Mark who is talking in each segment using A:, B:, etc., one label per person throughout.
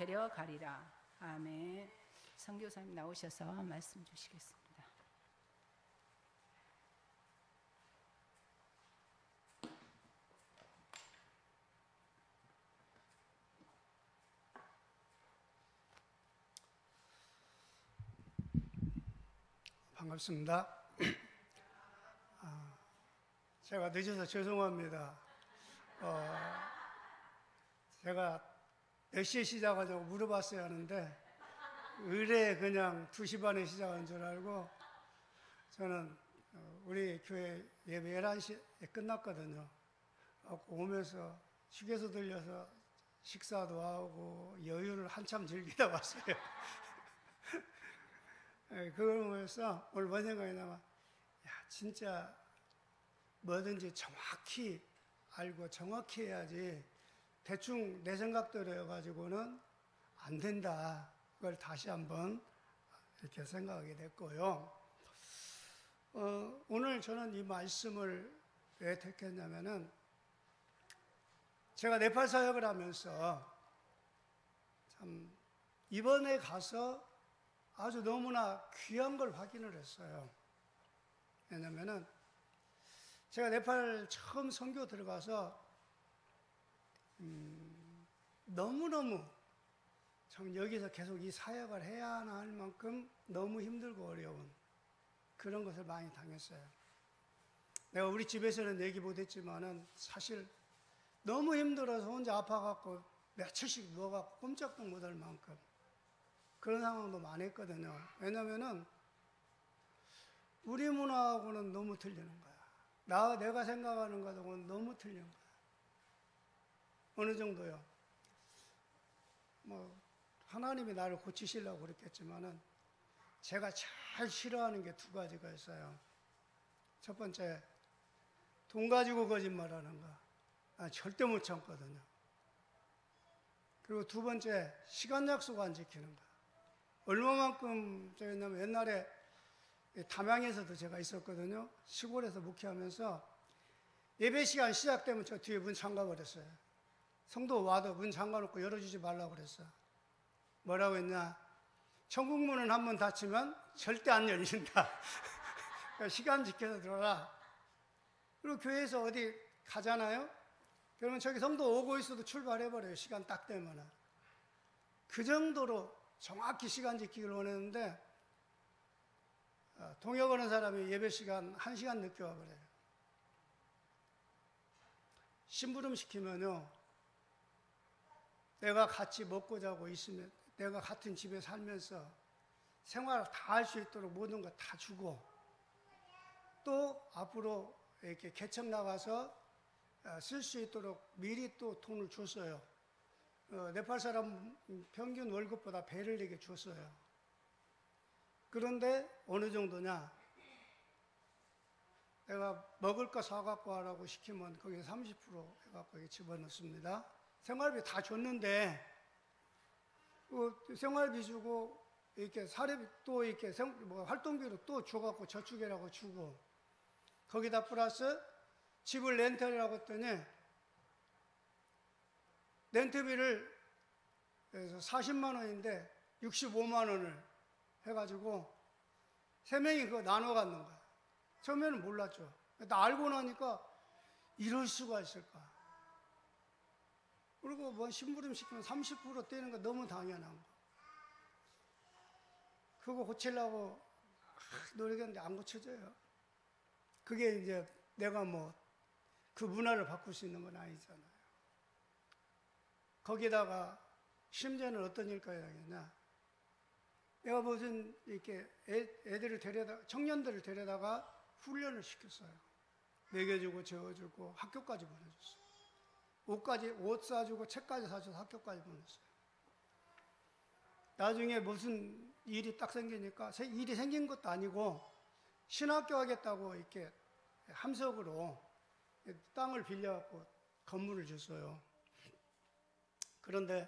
A: 데려가리라. 아멘. 선교사님 나오셔서 말씀 주시겠습니다.
B: 반갑습니다. 제가 늦어서 죄송합니다. 제가 몇 시에 시작하냐고 물어봤어야 하는데 의뢰 그냥 2시 반에 시작한 줄 알고 저는 우리 교회 예배 11시에 끝났거든요. 오면서 휴게소 들려서 식사도 하고 여유를 한참 즐기다 왔어요. 그러면서 오늘 뭔 생각이 나면 진짜 뭐든지 정확히 알고 정확히 해야지 대충 내 생각대로 해가지고는 안 된다. 그걸 다시 한번 이렇게 생각하게 됐고요. 오늘 저는 이 말씀을 왜 택했냐면은 제가 네팔 사역을 하면서 참 이번에 가서 아주 너무나 귀한 걸 확인을 했어요. 왜냐면은 제가 네팔 처음 선교 들어가서 너무너무 참 여기서 계속 이 사역을 해야 하나 할 만큼 너무 힘들고 어려운 그런 것을 많이 당했어요. 내가 우리 집에서는 얘기 못했지만은 사실 너무 힘들어서 혼자 아파갖고 며칠씩 누워갖고 꼼짝도 못할 만큼 그런 상황도 많았거든요. 왜냐면은 우리 문화하고는 너무 틀리는 거야. 내가 생각하는 것하고는 너무 틀린 거야. 어느 정도요? 하나님이 나를 고치시려고 그랬겠지만은 제가 제일 싫어하는 게 2가지가 있어요. 첫 번째, 돈 가지고 거짓말하는 거. 난 절대 못 참거든요. 그리고 2번째, 시간 약속 안 지키는 거. 얼마만큼 저였냐면 옛날에 담양에서도 제가 있었거든요. 시골에서 목회하면서 예배 시간 시작되면 저 뒤에 문 잠가버렸어요. 성도 와도 문 잠가놓고 열어주지 말라고 그랬어. 뭐라고 했냐? 천국 문은 한번 닫히면 절대 안 열린다. 그러니까 시간 지켜서 들어라. 그리고 교회에서 어디 가잖아요? 그러면 저기 성도 오고 있어도 출발해버려요. 시간 딱 되면. 그 정도로 정확히 시간 지키기를 원했는데 동역 오는 사람이 예배 시간 1시간 늦게 와버려요. 심부름 시키면요, 내가 같이 먹고 자고 있으면 내가 같은 집에 살면서 생활을 다 할 수 있도록 모든 거 다 주고 또 앞으로 이렇게 개척 나가서 쓸 수 있도록 미리 또 돈을 줬어요. 네팔 사람 평균 월급보다 배를 내게 줬어요. 그런데 어느 정도냐? 내가 먹을 거 사갖고 하라고 시키면 거기에 30% 해갖고 집어넣습니다. 생활비 다 줬는데, 생활비 주고, 이렇게 사례비 또 이렇게 활동비로 또 줘갖고 저축이라고 주고, 거기다 플러스 집을 렌트하라고 했더니, 렌트비를 40만 원인데 65만 원을 해가지고 3명이 그거 나눠 갖는 거야. 처음에는 몰랐죠. 나 알고 나니까 이럴 수가 있을까. 그리고 뭐 심부름 시키면 30% 떼는 거 너무 당연한 거. 그거 고치려고 노력했는데 안 고쳐져요. 그게 이제 내가 그 문화를 바꿀 수 있는 건 아니잖아요. 거기다가 심지어는 어떤 일까지 하겠냐. 내가 무슨 이렇게 청년들을 데려다가 훈련을 시켰어요. 먹여주고 재워주고 학교까지 보내줬어요. 옷 사주고 책까지 사줘서 학교까지 보냈어요. 나중에 무슨 일이 딱 생기니까 일이 생긴 것도 아니고 신학교 하겠다고 이렇게 함석으로 땅을 빌려갖고 건물을 줬어요. 그런데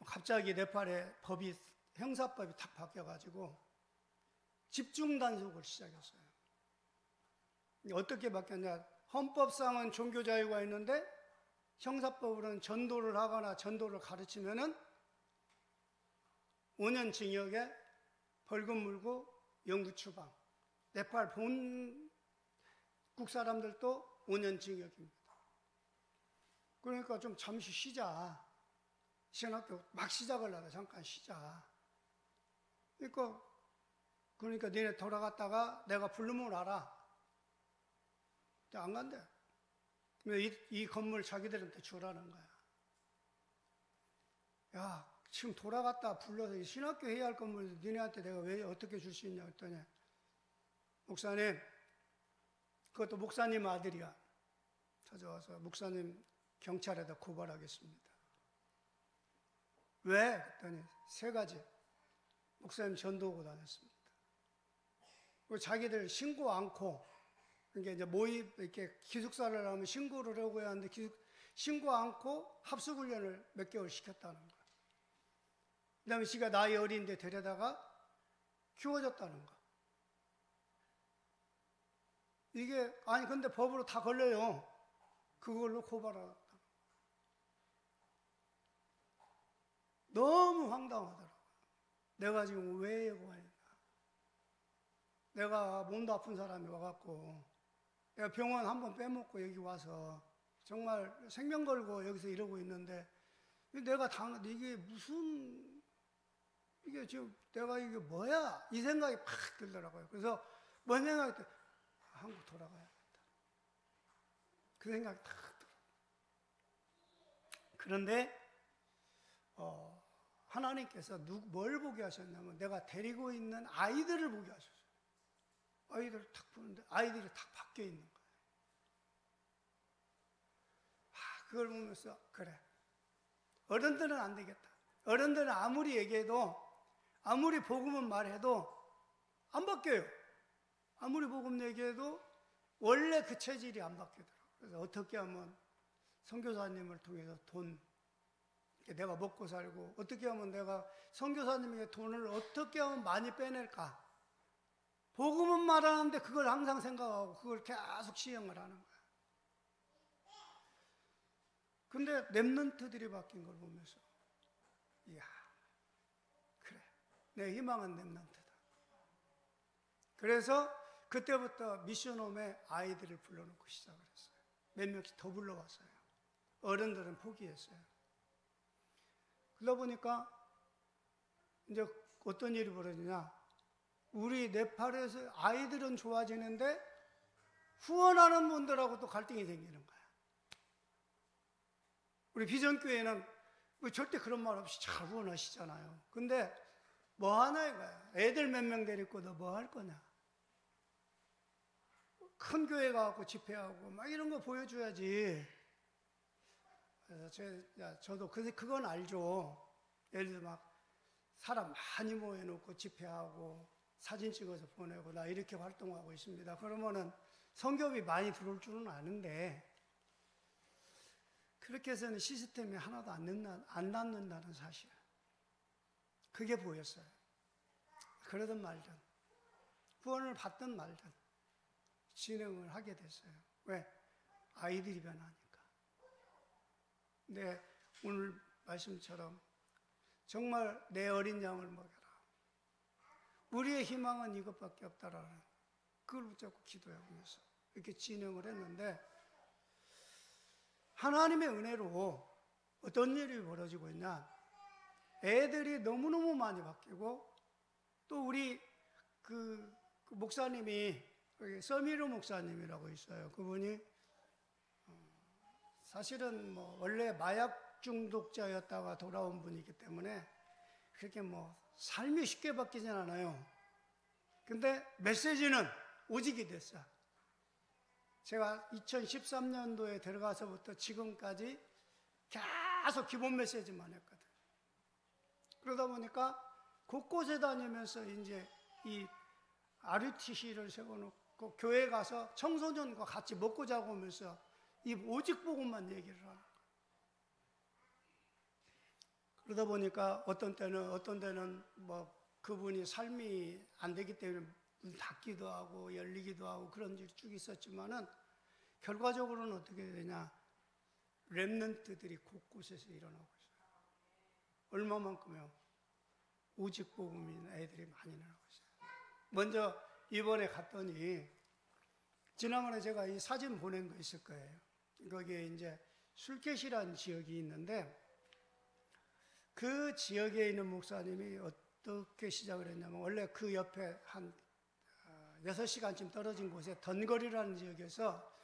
B: 갑자기 네팔의 형사법이 탁 바뀌어가지고 집중 단속을 시작했어요. 어떻게 바뀌었냐? 헌법상은 종교 자유가 있는데 형사법으로는 전도를 하거나 전도를 가르치면은 5년 징역에 벌금 물고 영구 추방. 네팔 본국 사람들도 5년 징역입니다. 그러니까 좀 잠시 쉬자. 신학교 막 시작을 하다 잠깐 쉬자. 그러니까 너네 돌아갔다가 내가 부르면 와라. 근데 안 간대. 이 건물 자기들한테 주라는 거야. 야, 지금 돌아갔다 불러서 신학교 해야 할 건물 너네한테 내가 왜 어떻게 줄 수 있냐 했더니, 목사님, 그것도 목사님 아들이야. 찾아와서 목사님 경찰에다 고발하겠습니다. 왜? 그랬더니 3가지. 목사님 전도하고 다녔습니다. 그리고 자기들 신고 않고, 그러니까 이제 모임, 이렇게 기숙사를 하면 신고를 하고 해야 하는데, 신고 않고 합숙훈련을 몇 개월 시켰다는 거야. 그 다음에 지가 나이 어린데 데려다가 키워줬다는 거. 이게, 아니, 근데 법으로 다 걸려요. 그걸로 고발하다. 너무 황당하더라고요. 내가 지금 왜 고발했나. 내가 몸도 아픈 사람이 와갖고, 내가 병원 한번 빼먹고 여기 와서 정말 생명 걸고 여기서 이러고 있는데, 내가 이게 무슨, 이게 지금 내가 이게 뭐야? 이 생각이 팍 들더라고요. 그래서 뭔 생각이 들 한국 돌아가야겠다. 그 생각이 딱 들어요. 그런데 하나님께서 뭘 보게 하셨냐면, 내가 데리고 있는 아이들을 보게 하셨어요. 아이들을 탁 보는데 아이들이 탁 바뀌어 있는 거예요. 그걸 보면서 그래, 어른들은 안 되겠다. 어른들은 아무리 얘기해도, 아무리 복음은 말해도 안 바뀌어요. 아무리 복음 얘기해도 원래 그 체질이 안 바뀌더라고요. 그래서 어떻게 하면 선교사님을 통해서 돈, 내가 먹고 살고, 어떻게 하면 내가 선교사님에게 돈을 어떻게 하면 많이 빼낼까. 복음은 말하는데 그걸 항상 생각하고 그걸 계속 시행을 하는 거야. 근데 렘넌트들이 바뀐 걸 보면서, 이야, 그래, 내 희망은 렘넌트다. 그래서 그때부터 미션홈에 아이들을 불러놓고 시작을 했어요. 몇 명씩 더 불러왔어요. 어른들은 포기했어요. 그러다 보니까 이제 어떤 일이 벌어지냐, 우리 네팔에서 아이들은 좋아지는데 후원하는 분들하고 또 갈등이 생기는 거야. 우리 비전교회는 절대 그런 말 없이 잘 후원하시잖아요. 근데 뭐 하나 이거야. 애들 몇 명 데리고 너 뭐 할 거냐. 큰 교회 가고 집회하고 막 이런 거 보여줘야지. 그래서 저도 그건 알죠. 예를 들어 막 사람 많이 모여놓고 집회하고 사진 찍어서 보내고 나 이렇게 활동하고 있습니다. 그러면은 성교비 많이 들어올 줄은 아는데, 그렇게 해서는 시스템이 하나도 안 낳는다는 사실. 그게 보였어요. 그러든 말든, 후원을 받든 말든 진행을 하게 됐어요. 왜? 아이들이 변하니까. 근데 오늘 말씀처럼 정말 내 어린 양을 먹여라. 우리의 희망은 이것밖에 없다라는 그걸 붙잡고 기도해보면서 이렇게 진행을 했는데, 하나님의 은혜로 어떤 일이 벌어지고 있냐, 애들이 너무너무 많이 바뀌고, 또 우리 그 목사님이 서미르 목사님이라고 있어요. 그분이 사실은 뭐 원래 마약 중독자였다가 돌아온 분이기 때문에 그렇게 뭐 삶이 쉽게 바뀌진 않아요. 근데 메시지는 오직이 됐어요. 제가 2013년도에 들어가서부터 지금까지 계속 기본 메시지만 했거든. 그러다 보니까 곳곳에 다니면서 이제 이 RUTC를 세워놓고 교회 가서 청소년과 같이 먹고 자고 하면서 이 오직 복음만 얘기를 하는 거예요. 그러다 보니까 어떤 때는 뭐 그분이 삶이 안 되기 때문에 문 닫기도 하고 열리기도 하고 그런 일이 쭉 있었지만은, 결과적으로는 어떻게 되냐, 렘넌트들이 곳곳에서 일어나고 있어요. 얼마만큼요? 오직 복음인 애들이 많이 일어나고 있어요. 먼저 이번에 갔더니 지난번에 제가 이 사진 보낸 거 있을 거예요. 거기에 이제 술켓이라는 지역이 있는데 그 지역에 있는 목사님이 어떻게 시작을 했냐면 원래 그 옆에 한 6시간쯤 떨어진 곳에 던거리라는 지역에서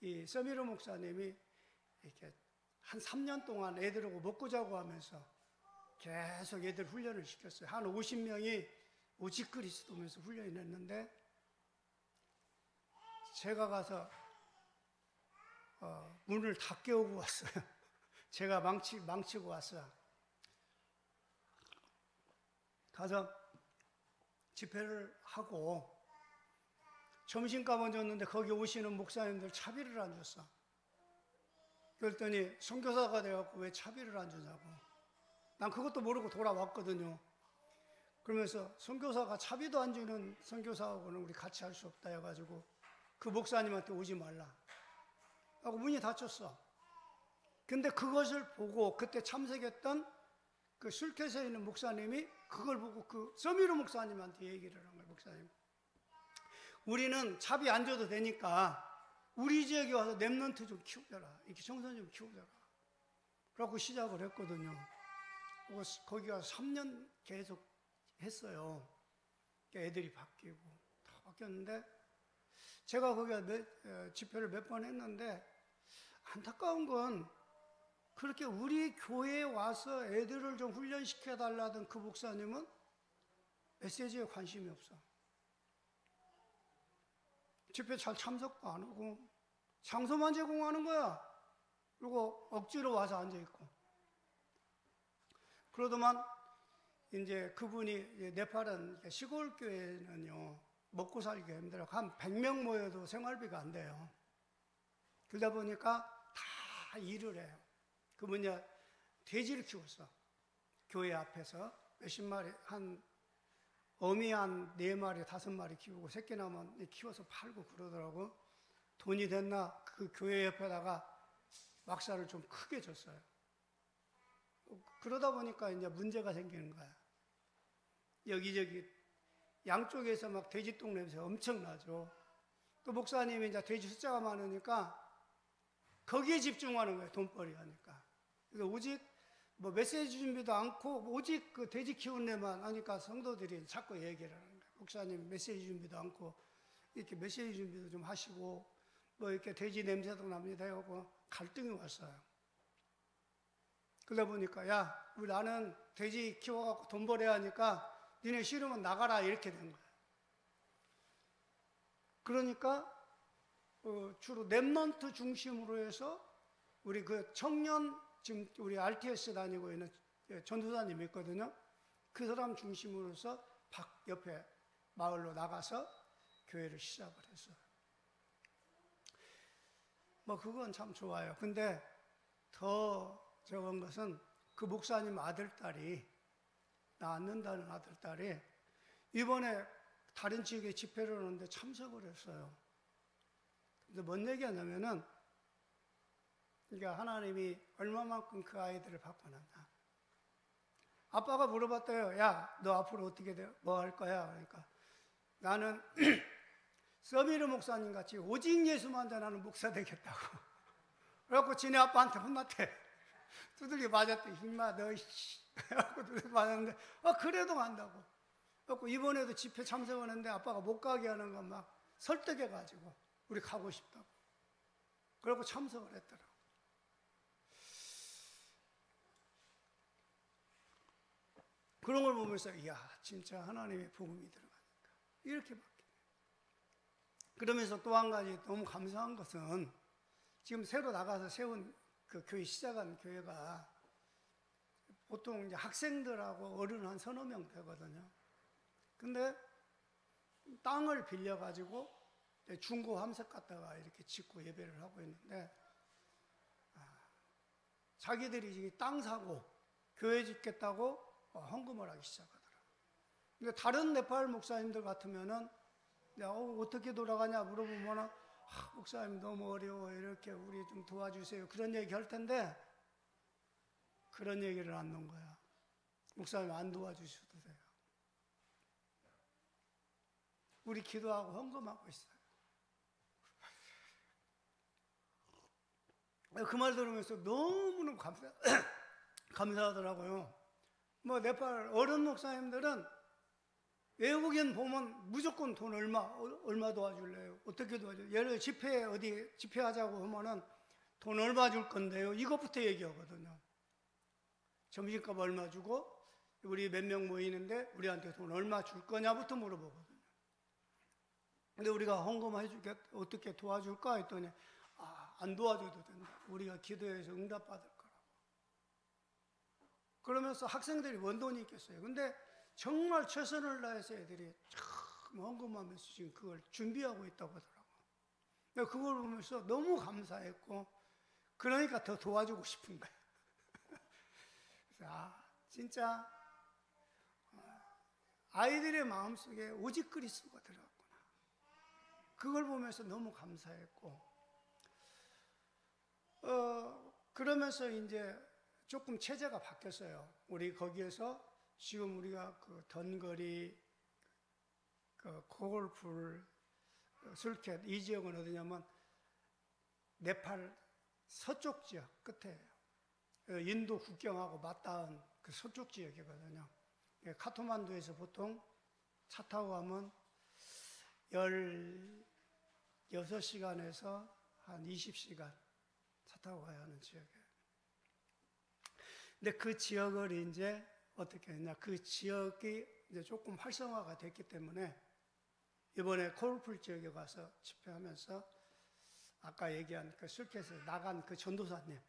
B: 이 서미르 목사님이 이렇게 한 3년 동안 애들하고 먹고 자고 하면서 계속 애들 훈련을 시켰어요. 한 50명이 오직 그리스도면서 훈련을 했는데 제가 가서 문을 다 깨우고 왔어요. 제가 망치고 왔어요. 가서 집회를 하고 점심값 줬는데 거기 오시는 목사님들 차비를 안 줬어. 그랬더니 선교사가 돼갖고 왜 차비를 안 주냐고. 난 그것도 모르고 돌아왔거든요. 그러면서 선교사가 차비도 안 주는 선교사하고는 우리 같이 할 수 없다 해가지고 그 목사님한테 오지 말라 하고 문이 닫혔어. 근데 그것을 보고 그때 참석했던 그 술켓에 있는 목사님이 그걸 보고 그 서미르 목사님한테 얘기를 한 거예요. 목사님, 우리는 차비 안 줘도 되니까 우리 지역에 와서 렘넌트 좀 키우자라, 이렇게 청소년 좀 키우자라 그러고 시작을 했거든요. 거기 가서 3년 계속 했어요. 애들이 바뀌고 다 바뀌었는데 제가 거기 집회를 몇 번 했는데 안타까운 건 그렇게 우리 교회에 와서 애들을 좀 훈련시켜 달라던 그 목사님은 메시지에 관심이 없어. 집회 잘 참석도 안 하고 장소만 제공하는 거야. 그리고 억지로 와서 앉아있고. 그러더만 이제 그분이 네팔은 시골 교회는요 먹고 살기가 힘들어. 한 100명 모여도 생활비가 안 돼요. 그러다 보니까 다 일을 해요. 그분이 돼지를 키웠어. 교회 앞에서 몇십 마리, 어미 한 4마리, 5마리 키우고 새끼 나면 키워서 팔고 그러더라고. 돈이 됐나 그 교회 옆에다가 막사를 좀 크게 줬어요. 그러다 보니까 이제 문제가 생기는 거야. 여기저기 양쪽에서 막 돼지똥 냄새 엄청 나죠. 또 목사님이 이제 돼지 숫자가 많으니까 거기에 집중하는 거예요. 돈벌이 하니까. 그래서 오직 뭐 메시지 준비도 않고 오직 그 돼지 키우는 데만 하니까 성도들이 자꾸 얘기를 하는 거예요. 목사님 메시지 준비도 않고 이렇게 메시지 준비도 좀 하시고 뭐 이렇게 돼지 냄새도 납니다 하고 갈등이 왔어요. 그러다 보니까 야, 나는 돼지 키워갖고 돈 벌어야 하니까 니네 싫으면 나가라 이렇게 된 거예요. 그러니까 주로 렘넌트 중심으로 해서 우리 그 청년 지금 우리 RTS 다니고 있는 전도사님이 있거든요. 그 사람 중심으로서 옆에 마을로 나가서 교회를 시작을 했어요. 뭐 그건 참 좋아요. 근데 더 적은 것은 그 목사님 아들딸이 낳는다는 아들딸이 이번에 다른 지역에 집회를 하는데 참석을 했어요. 근데 뭔 얘기하냐면은 그러니까 하나님이 얼마만큼 그 아이들을 바꿔놨나. 아빠가 물어봤대요. 야, 너 앞으로 어떻게 돼? 뭐 할 거야? 그러니까 나는 서미르 목사님 같이 오직 예수만 전하는 목사 되겠다고. 그래갖고 지네 아빠한테 혼났대. 두들겨 맞았대. 임마 너 그래갖고 두들겨 맞았는데 그래도 간다고. 그래갖고 이번에도 집회 참석하는데 아빠가 못 가게 하는 건 막 설득해가지고 우리 가고 싶다고. 그래갖고 참석을 했더라고. 그런 걸 보면서 이야 진짜 하나님의 복음이 들어가니까 이렇게 바뀌네. 그러면서 또 한 가지 너무 감사한 것은 지금 새로 나가서 세운 그 교회 시작한 교회가 보통 이제 학생들하고 어른 한 서너 명 되거든요. 근데 땅을 빌려가지고 중고 함석 갖다가 이렇게 짓고 예배를 하고 있는데 자기들이 땅 사고 교회 짓겠다고 헌금을 하기 시작하더라고요. 근데 다른 네팔 목사님들 같으면은 어떻게 돌아가냐 물어보면 목사님 너무 어려워, 이렇게 우리 좀 도와주세요, 그런 얘기 할 텐데 그런 얘기를 안 놓은 거야. 목사님 안 도와주셔도 돼요. 우리 기도하고 헌금하고 있어요. 그 말 들으면서 너무너무 감사하더라고요. 뭐 네팔 어른 목사님들은 외국인 보면 무조건 돈 얼마 도와줄래요? 어떻게 도와줄래요? 예를 들어 집회 어디 집회하자고 하면은 돈 얼마 줄 건데요? 이것부터 얘기하거든요. 점심값 얼마 주고 우리 몇 명 모이는데 우리한테 돈 얼마 줄 거냐부터 물어보거든요. 근데 우리가 헌금해 주겠 어떻게 도와줄까 했더니 안 도와줘도 된다. 우리가 기도해서 응답받을 거라고. 그러면서 학생들이 원 돈이 있겠어요. 근데 정말 최선을 다해서 애들이 참 헌금하면서 지금 그걸 준비하고 있다고 하더라고요. 내가 그걸 보면서 너무 감사했고, 그러니까 더 도와주고 싶은 거예요. 그래서 진짜 아이들의 마음속에 오직 그리스도가 들어갔구나. 그걸 보면서 너무 감사했고, 그러면서 이제 조금 체제가 바뀌었어요. 우리 거기에서 지금 우리가 그 던거리, 그 고골풀, 술켓 이 지역은 어디냐면 네팔 서쪽 지역 끝에예요. 인도 국경하고 맞닿은 그 서쪽 지역이거든요. 카트만두에서 보통 차 타고 가면 16시간에서 한 20시간 차 타고 가야 하는 지역이에요. 근데 그 지역을 이제 어떻게 했냐, 그 지역이 이제 조금 활성화가 됐기 때문에 이번에 코르풀 지역에 가서 집회하면서 아까 얘기한 그 술켓에서 나간 그 전도사님,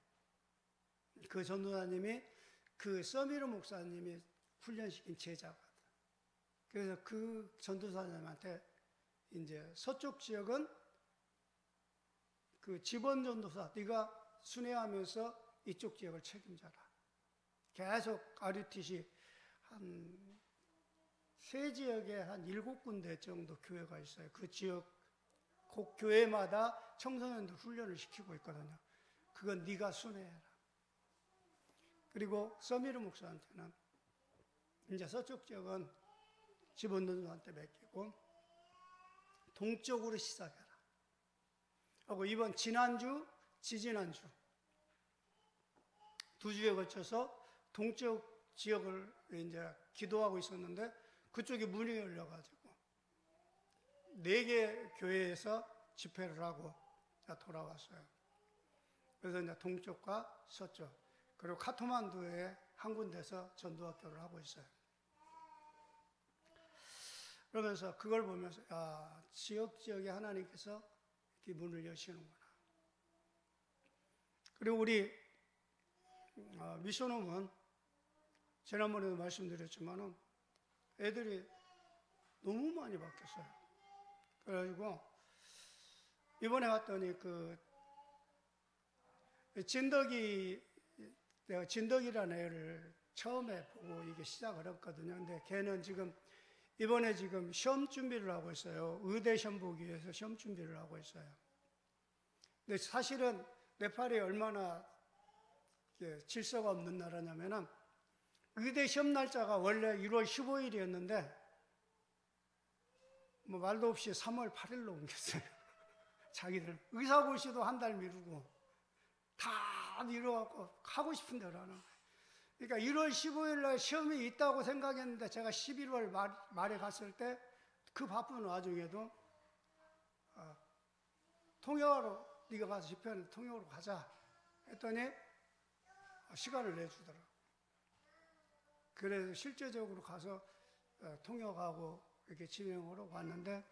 B: 그 전도사님이 그 서미르 목사님이 훈련시킨 제자거든. 그래서 그 전도사님한테 이제 서쪽 지역은 그 지번 전도사, 네가 순회하면서 이쪽 지역을 책임져라. 계속 RUTC 한 3지역에 한 7군데 정도 교회가 있어요. 그 지역 각 교회마다 청소년들 훈련을 시키고 있거든요. 그건 네가 순회해라. 그리고 서미르 목사한테는 이제 서쪽 지역은 지번전도한테 맡기고 동쪽으로 시작해라 하고, 이번 지난주, 지지난주 2주에 걸쳐서 동쪽 지역을 이제 기도하고 있었는데 그쪽에 문이 열려가지고 4개 교회에서 집회를 하고 돌아왔어요. 그래서 이제 동쪽과 서쪽, 그리고 카트만두에 한 군데서 전도학교를 하고 있어요. 그러면서 그걸 보면서 지역에 하나님께서 이렇게 문을 여시는구나. 그리고 우리 미션홈은 지난번에도 말씀드렸지만은 애들이 너무 많이 바뀌었어요. 그래가지고 이번에 갔더니 그 내가 진덕이라는 애를 처음에 보고 이게 시작을 했거든요. 근데 걔는 이번에 지금 시험 준비를 하고 있어요. 의대 시험 보기 위해서 시험 준비를 하고 있어요. 근데 사실은 네팔이 얼마나 질서가 없는 나라냐면은 의대 시험 날짜가 원래 1월 15일이었는데 뭐 말도 없이 3월 8일로 옮겼어요. 자기들 의사고시도 한 달 미루고 다 미뤄갖고 하고 싶은 대로 하는 거예요. 그러니까 1월 15일 날 시험이 있다고 생각했는데 제가 11월 말에 갔을 때 그 바쁜 와중에도 통역으로 네가 가서 집회하는 통역으로 가자 했더니 시간을 내주더라고요. 그래서 실제적으로 가서 통역하고 이렇게 진행하러 왔는데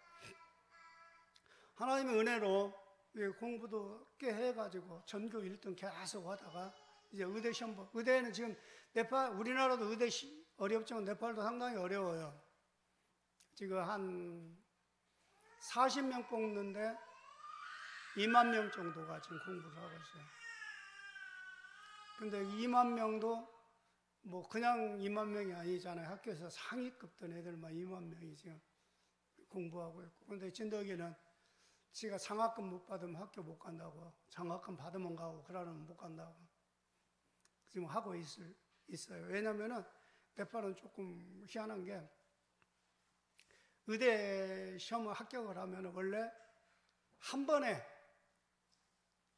B: 하나님의 은혜로 공부도 꽤 해가지고 전교 1등 계속 하다가 이제 의대 시험 의대는 지금 네팔, 우리나라도 의대 어렵지만 네팔도 상당히 어려워요. 지금 한 40명 뽑는데 2만 명 정도가 지금 공부를 하고 있어요. 근데 2만 명도 뭐 그냥 2만 명이 아니잖아요. 학교에서 상위급 된 애들만 2만 명이 지금 공부하고 있고. 근데 진덕이는 지가 장학금 못 받으면 학교 못 간다고, 장학금 받으면 가고 그러면 못 간다고 지금 하고 있어요. 왜냐면은 네팔은 조금 희한한 게 의대 시험을 합격을 하면 원래 한 번에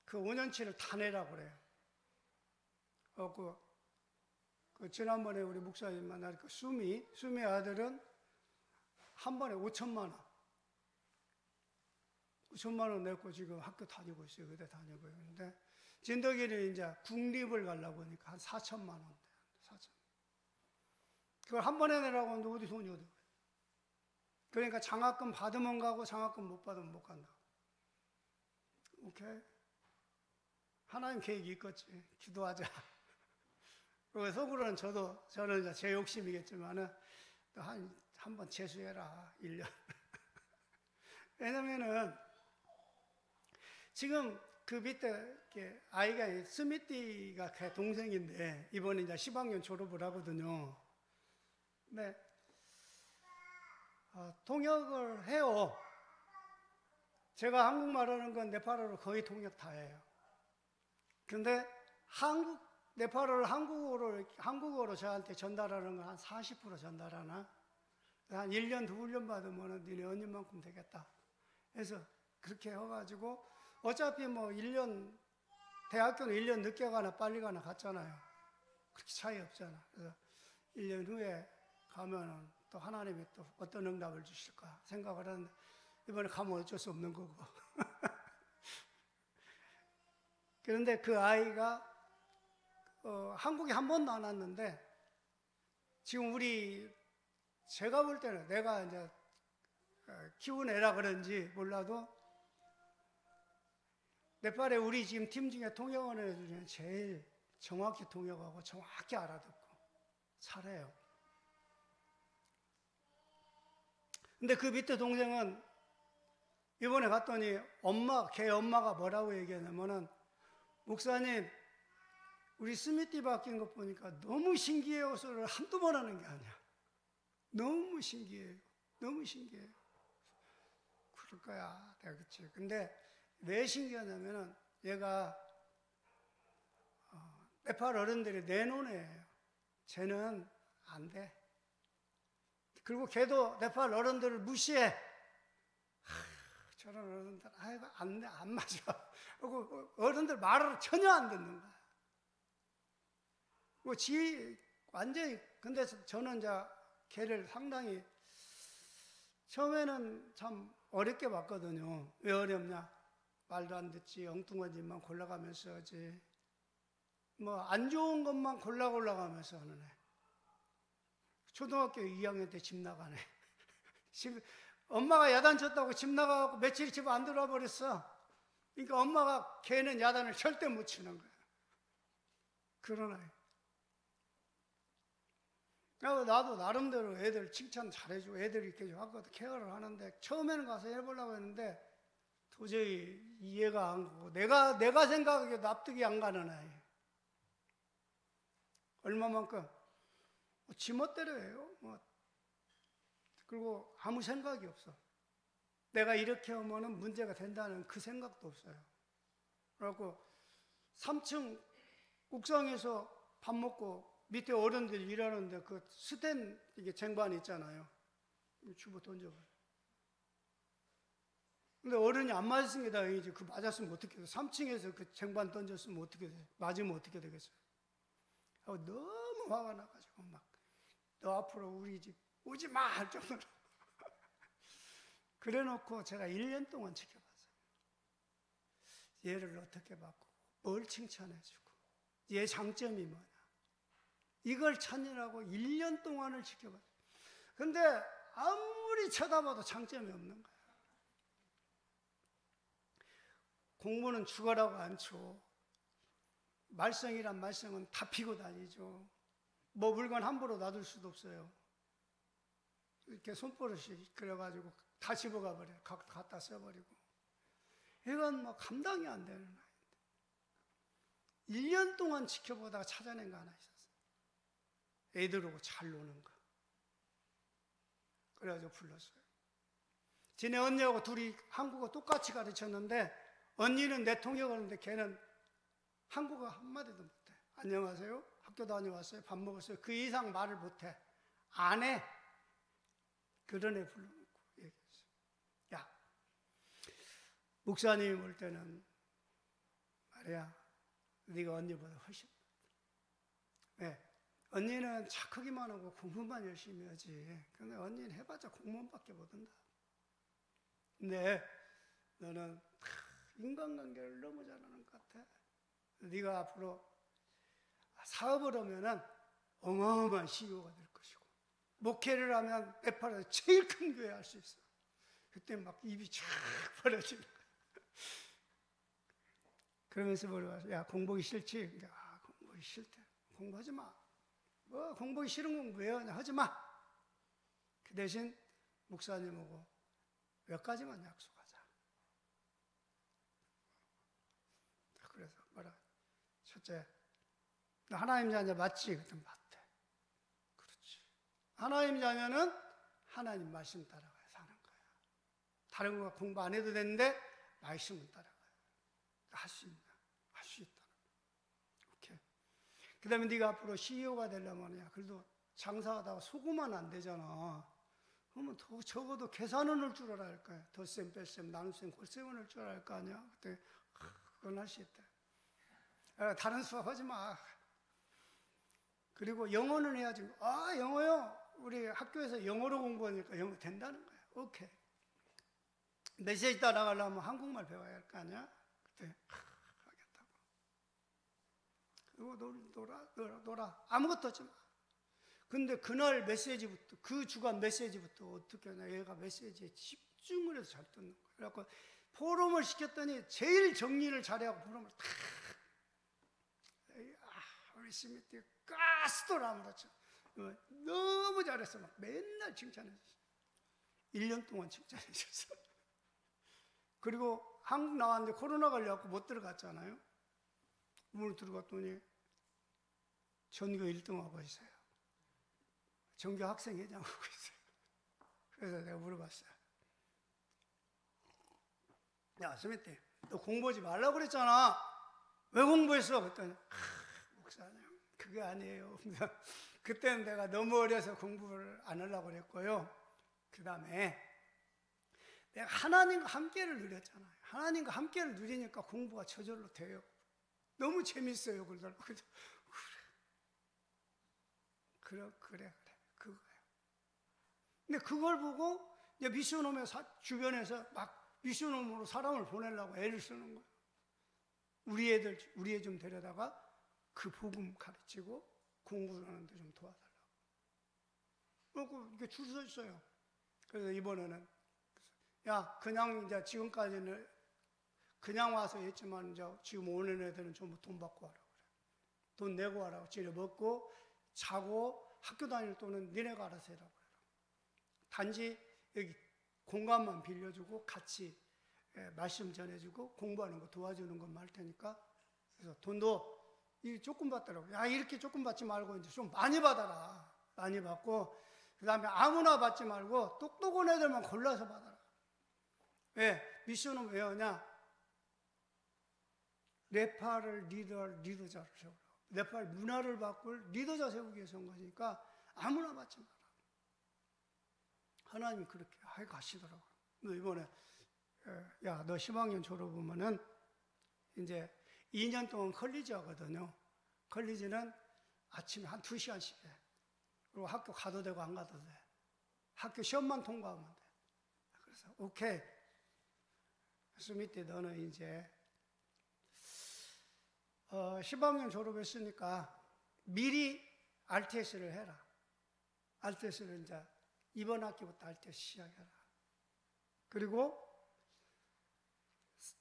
B: 그 5년치를 다 내라고 그래요. 그 지난번에 우리 목사님 만날 그 수미 아들은 한 번에 5천만 원. 5천만 원 냈고 지금 학교 다니고 있어요. 의대 다니고 있는데 진덕이는 이제 국립을 가려고 하니까 한 4천만 원 돼. 4천. 그걸 한 번에 내라고 하는데 어디 돈이 어디. 그러니까 장학금 받으면 가고 장학금 못 받으면 못 간다. 오케이? 하나님 계획이 있겠지. 기도하자. 그리고 속으로는 저는 이제 제 욕심이겠지만은 또 한 번 재수해라. 1년. 왜냐면은 지금 그 밑에 아이가 스미띠가 걔 동생인데 이번에 이제 10학년 졸업을 하거든요. 근데 통역을 해요. 제가 한국말 하는 건 네팔어로 거의 통역 다 해요. 근데 네팔어를 한국어로 저한테 전달하는 건 한 40% 전달하나? 한 1년, 2년 받으면 니네 언니만큼 되겠다. 그래서 그렇게 해가지고 어차피 뭐 1년, 대학교는 1년 늦게 가나 빨리 가나 같잖아요. 그렇게 차이 없잖아. 그래서 1년 후에 가면은 또 하나님이 또 어떤 응답을 주실까 생각을 하는데 이번에 가면 어쩔 수 없는 거고. 그런데 그 아이가 한국에 한 번도 안 왔는데 지금 제가 볼 때는 내가 이제 키운 애라 그런지 몰라도 네팔에 우리 지금 팀 중에 통역하는 애들 중에 제일 정확히 통역하고 정확히 알아듣고 잘해요. 근데 그 밑에 동생은 이번에 갔더니 걔 엄마가 뭐라고 얘기하냐면은 목사님 우리 스미티 바뀐 것 보니까 너무 신기해요 소리를 한두 번 하는 게 아니야. 너무 신기해요. 너무 신기해요. 그럴 거야. 내가 그치. 근데 왜 신기하냐면은 얘가 네팔 어른들이 내놓은 애예요. 쟤는 안 돼. 그리고 걔도 네팔 어른들을 무시해. 저런 어른들, 아이고, 안 맞아. 그리고 어른들 말을 전혀 안 듣는 거야. 완전히, 근데 저는 이제 걔를 상당히, 처음에는 참 어렵게 봤거든요. 왜 어렵냐? 말도 안 듣지, 엉뚱한 짓만 골라가면서 하지. 뭐, 안 좋은 것만 골라가면서 하는 애. 초등학교 2학년 때 집 나가네. 엄마가 야단 쳤다고 집 나가고 며칠 집 안 들어와 버렸어. 그러니까 엄마가 걔는 야단을 절대 못 치는 거야. 그런 아이. 나도 나름대로 애들 칭찬 잘해주고 애들 이렇게 하거든. 케어를 하는데 처음에는 가서 해보려고 했는데 도저히 이해가 안 가고 내가 생각하기에 납득이 안 가는 아이. 얼마만큼 지멋대로 해요. 그리고 아무 생각이 없어. 내가 이렇게 하면은 문제가 된다는 그 생각도 없어요. 그래갖고 3층 옥상에서 밥 먹고 밑에 어른들 일하는데 그 스텐 이게 쟁반 있잖아요. 주워 던져버려. 근데 어른이 안 맞았습니다. 이제 그 맞았으면 어떻게 돼? 3층에서 그 쟁반 던졌으면 어떻게 돼? 맞으면 어떻게 되겠어요? 너무 화가 나가지고 막 너 앞으로 우리 집 오지 마! 할 정도로. 그래 놓고 제가 1년 동안 지켜봤어요. 얘를 어떻게 바꾸고, 뭘 칭찬해주고, 얘 장점이 뭐냐. 이걸 찾느라고 1년 동안을 지켜봤어요. 근데 아무리 쳐다봐도 장점이 없는 거예요. 공부는 죽어라고 안 쳐. 말썽이란 말썽은 다 피고 다니죠. 뭐 물건 함부로 놔둘 수도 없어요. 이렇게 손버릇이 그래가지고 다 집어가 버려요. 갖다 써버리고. 이건 뭐 감당이 안 되는 아이인데. 1년 동안 지켜보다가 찾아낸 거 하나 있었어요. 애들하고 잘 노는 거. 그래가지고 불렀어요. 지네 언니하고 둘이 한국어 똑같이 가르쳤는데 언니는 내 통역을 하는데 걔는 한국어 한마디도 못해. 안녕하세요. 학교 다녀왔어요. 밥 먹었어요. 그 이상 말을 못해. 안 해. 그런 애 불러놓고 얘기했어요. 야, 목사님이 볼 때는 말이야, 네가 언니보다 훨씬. 왜? 언니는 착하기만 하고 공부만 열심히 하지. 근데 언니는 해봤자 공무원밖에 못한다. 근데 너는 인간관계를 너무 잘하는 것 같아. 네가 앞으로 사업을 하면은 어마어마한 CEO가 될 것이고, 목회를 하면 네팔에서 제일 큰 교회 할 수 있어. 그때 막 입이 쫙 벌어지는 거야. 그러면서 물어봐서, 야, 공부하기 싫지? 그러니까, 아, 공부하기 싫대. 공부하지 마. 뭐, 공부하기 싫은 공부해. 그냥 하지 마. 그 대신 목사님하고 몇 가지만 약속하자. 그래서 뭐라? 첫째, 너 하나님 자녀 맞지? 그랬더니 맞대. 그렇지. 하나님 자녀는 하나님 말씀 따라가야 사는 거야. 다른 거 공부 안 해도 되는데 말씀은 따라가야 할 수 있나? 할 수 있다. 오케이. 그 다음에 네가 앞으로 CEO가 되려면, 그래도 장사하다가 소금만 안 되잖아. 그러면 더 적어도 계산은 할 줄 알아야 할 거야. 덧셈, 뺄셈, 나눗셈, 곱셈은 할 줄 알아야 할 거 아니야. 그때 그건 할 수 있다. 다른 수업 하지 마. 그리고 영어는 해야지. 아, 영어요? 우리 학교에서 영어로 공부하니까 영어 된다는 거야. 오케이. 메시지 따라가려면 한국말 배워야 할 거 아니야? 그때 하겠다고. 그리고 놀아. 아무것도 하지 마. 근데 그날 메시지부터, 그 주간 메시지부터 어떻게 하냐. 얘가 메시지에 집중을 해서 잘 듣는 거야. 그래갖고 포럼을 시켰더니 제일 정리를 잘해갖고 포럼을 탁. 우리 스미트 가스도 아무렇죠. 너무 잘했어. 막 맨날 칭찬해줬어. 1년 동안 칭찬해줬어. 그리고 한국 나왔는데 코로나 걸려갖고 못 들어갔잖아요. 문을 들어갔더니 전교 1등하고 있어요. 전교 학생회장하고 있어요. 그래서 내가 물어봤어요. 야, 스미트, 너 공부하지 말라고 그랬잖아. 왜 공부했어? 그랬더니, 목사님, 그게 아니에요. 그때는 내가 너무 어려서 공부를 안 하려고 그랬고요. 그 다음에 내가 하나님과 함께를 누렸잖아요. 하나님과 함께를 누리니까 공부가 저절로 돼요. 너무 재밌어요. 그러더라고요. 그래. 그거예요. 근데 그걸 보고 이제 미션홈의 주변에서 막 미션홈으로 사람을 보내려고 애를 쓰는 거예요. 우리 애 좀 데려다가 그 복음 가르치고 공부를 하는데 좀 도와달라고. 그리고 이렇게 줄 서 있어요. 그래서 이번에는, 야, 그냥 이제 지금까지는 그냥 와서 했지만 이제 지금 오는 애들은 전부 돈 받고 하라고 그래. 돈 내고 하라고. 지려 먹고 자고 학교 다닐 돈은 니네가 알아서 해라고 그래. 단지 여기 공간만 빌려주고 같이 말씀 전해주고 공부하는 거 도와주는 것만 할 테니까. 그래서 돈도 조금 받더라고. 야, 이렇게 조금 받지 말고 이제 좀 많이 받아라. 많이 받고, 그 다음에 아무나 받지 말고 똑똑한 애들만 골라서 받아라. 왜? 미션은 왜 하냐? 네팔을 리더자를 세우라고. 네팔 문화를 바꿀 리더자 세우기 위해서 한 거니까 아무나 받지 마라. 하나님이 그렇게 가시더라고요. 이번에, 야, 너 10학년 졸업하면은 이제 2년 동안 컬리지 하거든요. 컬리지는 아침에 한 2시간씩 해. 그리고 학교 가도 되고 안 가도 돼. 학교 시험만 통과하면 돼. 그래서 오케이. 스미트, 너는 이제 10학년 졸업했으니까 미리 RTS를 해라. RTS를 이제 이번 학기부터 RTS 시작해라. 그리고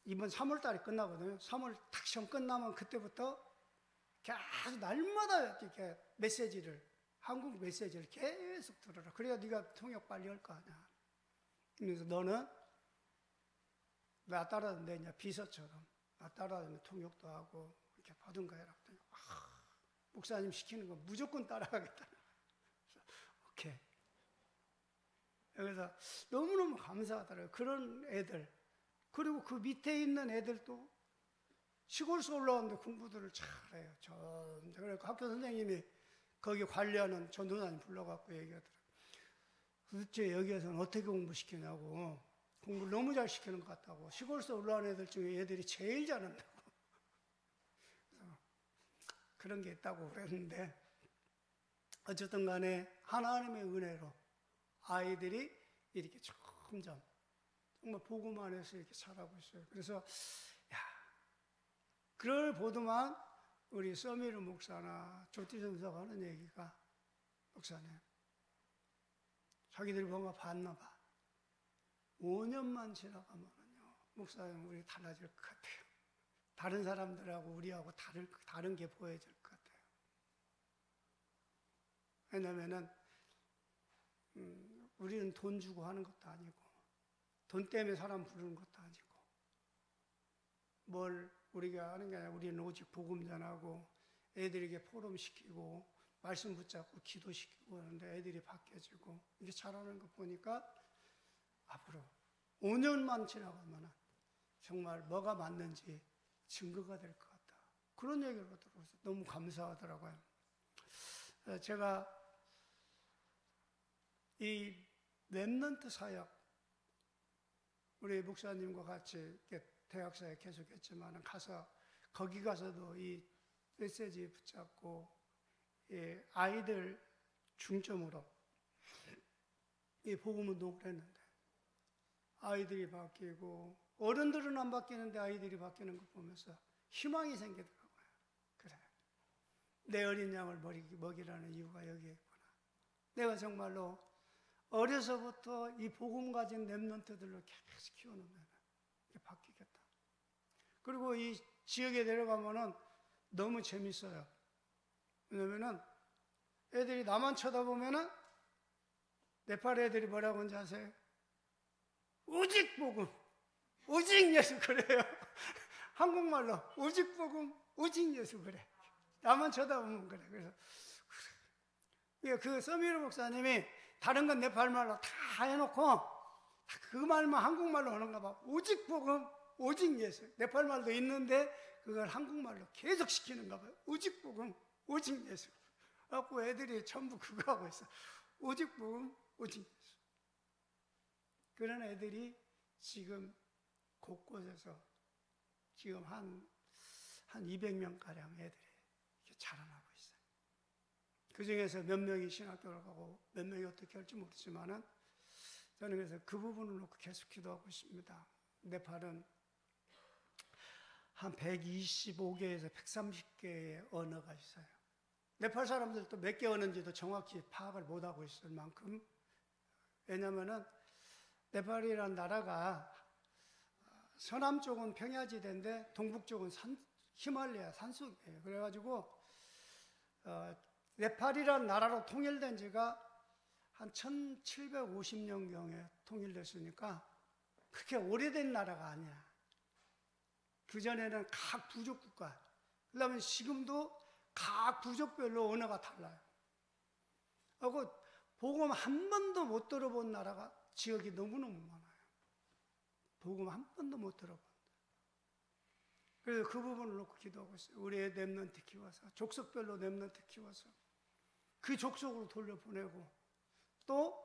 B: 이번 3월 달에 끝나거든요. 3월 딱 시험 끝나면 그때부터 계속 날마다 이렇게 메시지를, 한국 메시지를 계속 들어라. 그래야 네가 통역 빨리 할 거 아니야. 그래서 너는 나 따라다니는 이제 비서처럼 나 따라다니면 통역도 하고 이렇게 받은가 해라. 목사님 시키는 거 무조건 따라가겠다. 그래서 오케이. 그래서 너무너무 감사하더라고요. 그런 애들. 그리고 그 밑에 있는 애들도 시골에서 올라오는데 공부들을 잘해요. 그래서 학교 선생님이 거기 관리하는 전도사님 불러갖고 얘기하더라고요. 도대체 여기에서는 어떻게 공부시키냐고. 공부를 너무 잘 시키는 것 같다고. 시골에서 올라온 애들 중에 얘들이 제일 잘한다고. 그래서 그런 게 있다고 그랬는데, 어쨌든 간에 하나님의 은혜로 아이들이 이렇게 점점 정말 복음 안에서 이렇게 자라고 있어요. 그래서 그걸 보더만 우리 서미르 목사나 조티전사가 하는 얘기가, 목사님 자기들이 뭔가 봤나 봐. 5년만 지나가면요, 목사님 우리 달라질 것 같아요. 다른 사람들하고 우리하고 다른 게 보여질 것 같아요. 왜냐면은 우리는 돈 주고 하는 것도 아니고, 돈 때문에 사람 부르는 것도 아니고, 뭘 우리가 하는 게 아니라 우리는 오직 복음 전하고 애들에게 포럼시키고 말씀 붙잡고 기도시키고 하는데 애들이 바뀌어지고 이렇게 잘하는 거 보니까 앞으로 5년만 지나가면 정말 뭐가 맞는지 증거가 될 것 같다. 그런 얘기를 들어서 너무 감사하더라고요. 제가 이 렘넌트 사역, 우리 목사님과 같이 대학사에 계속했지만 거기 가서도 이 메시지 붙잡고 아이들 중점으로 이 복음 운동을 했는데 아이들이 바뀌고, 어른들은 안 바뀌는데 아이들이 바뀌는 거 보면서 희망이 생기더라고요. 그래, 내 어린 양을 먹이라는 이유가 여기에 있구나. 내가 정말로 어려서부터 이 복음 가진 렘넌트들로 계속 키워놓으면 이게 바뀌겠다. 그리고 이 지역에 내려가면은 너무 재밌어요. 왜냐면은 애들이 나만 쳐다보면은 네팔 애들이 뭐라고 하는지 아세요? 오직 복음, 오직 예수 그래요. 한국말로 오직 복음, 오직 예수 그래. 나만 쳐다보면 그래. 그래서 그 서미르 목사님이 다른 건 네팔 말로 다 해놓고 그 말만 한국말로 하는가 봐. 오직 복음, 오직 예수. 네팔 말도 있는데 그걸 한국말로 계속 시키는가 봐요. 오직 복음, 오직 예수. 그래갖고 애들이 전부 그거 하고 있어. 오직 복음, 오직 예수. 그런 애들이 지금 곳곳에서 지금 한 200명가량 애들이 이렇게 자라나고 있어요. 그 중에서 몇 명이 신학교를 가고 몇 명이 어떻게 할지 모르지만은 저는 그래서 그 부분을 놓고 계속 기도하고 있습니다. 네팔은 한 125개에서 130개의 언어가 있어요. 네팔 사람들도 몇 개 언어인지도 정확히 파악을 못하고 있을 만큼, 왜냐면은 네팔이라는 나라가 서남 쪽은 평야지대인데 동북 쪽은 히말라야 산속이에요. 그래가지고 네팔이라는 나라로 통일된 지가 한 1750년경에 통일됐으니까 그렇게 오래된 나라가 아니야. 그전에는 각 부족 국가, 그다음에 지금도 각 부족별로 언어가 달라요. 그리고 복음 한 번도 못 들어본 나라가 지역이 너무너무 많아요. 복음 한 번도 못 들어본. 그래서 그 부분을 놓고 기도하고 있어요. 우리의 렘넌트 키워서, 족속별로 렘넌트 키워서 그 족속으로 돌려보내고 또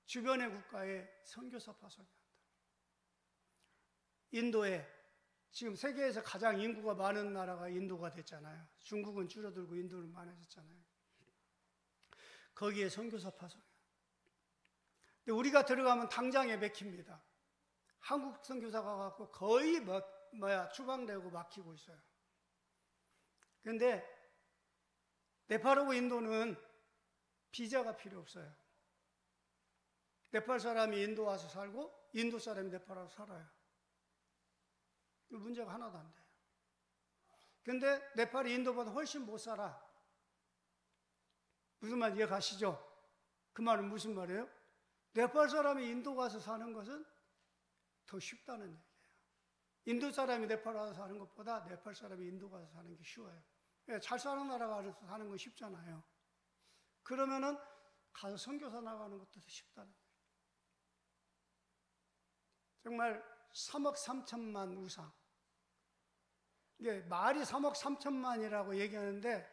B: 주변의 국가에 선교사 파송해야 한다. 인도에 지금 세계에서 가장 인구가 많은 나라가 인도가 됐잖아요. 중국은 줄어들고 인도는 많아졌잖아요. 거기에 선교사 파송해요. 근데 우리가 들어가면 당장 예배킵니다. 한국 선교사가 갖고 거의 추방되고 막히고 있어요. 그런데 네팔하고 인도는 비자가 필요 없어요. 네팔 사람이 인도 와서 살고 인도 사람이 네팔 와서 살아요. 문제가 하나도 안 돼요. 그런데 네팔이 인도보다 훨씬 못 살아. 무슨 말 이해 가시죠? 그 말은 무슨 말이에요? 네팔 사람이 인도 가서 사는 것은 더 쉽다는 얘기예요. 인도 사람이 네팔 와서 사는 것보다 네팔 사람이 인도 가서 사는 게 쉬워요. 잘 사는 나라 가서 사는 건 쉽잖아요. 그러면은 가서 선교사 나가는 것도 더 쉽다는 거예요. 정말 3억 3천만 우상. 이게 말이 3억 3천만이라고 얘기하는데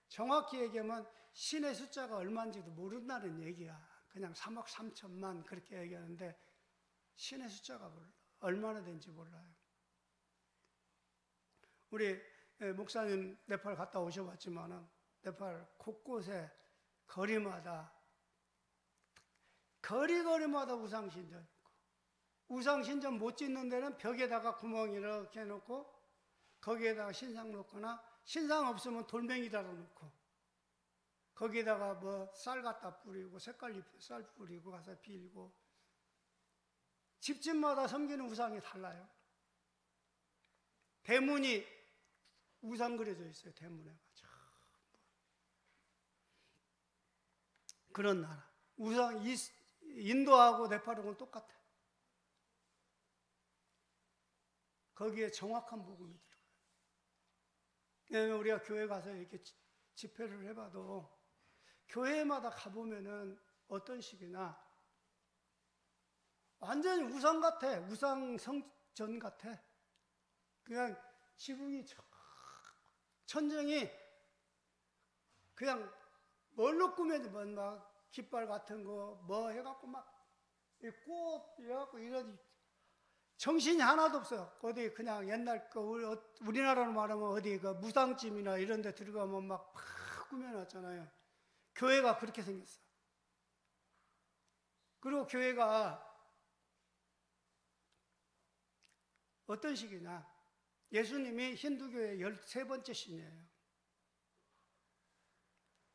B: 정확히 얘기하면 신의 숫자가 얼마인지도 모른다는 얘기야. 그냥 3억 3천만 그렇게 얘기하는데 신의 숫자가 얼마나 된지 몰라요. 우리 목사님 네팔 갔다 오셔봤지만은 네팔 곳곳에 거리마다 거리마다 우상신전 있고, 우상신전 못 짓는 데는 벽에다가 구멍 이렇게 해놓고 거기에다가 신상 놓거나 신상 없으면 돌멩이 달아놓고 거기에다가 뭐 쌀 갖다 뿌리고 색깔 입힌 쌀 뿌리고 가서 빌고, 집집마다 섬기는 우상이 달라요. 대문이 우상 그려져 있어요. 대문에. 그런 나라. 우상, 인도하고 네팔하고는 똑같아. 거기에 정확한 복음이 들어가요. 왜냐하면 우리가 교회 가서 이렇게 집회를 해봐도 교회마다 가보면은 어떤 식이나 완전히 우상 같아. 우상 성전 같아. 그냥 지붕이 천정이 그냥 뭘로 꾸며지면 막 깃발 같은 거 뭐 해갖고 막 꽃 이래갖고 이런 정신이 하나도 없어요. 어디 그냥 옛날 거 우리나라로 말하면 어디 그 무당집이나 이런 데 들어가면 막 꾸며놨잖아요. 교회가 그렇게 생겼어. 그리고 교회가 어떤 식이냐, 예수님이 힌두교의 13번째 신이에요.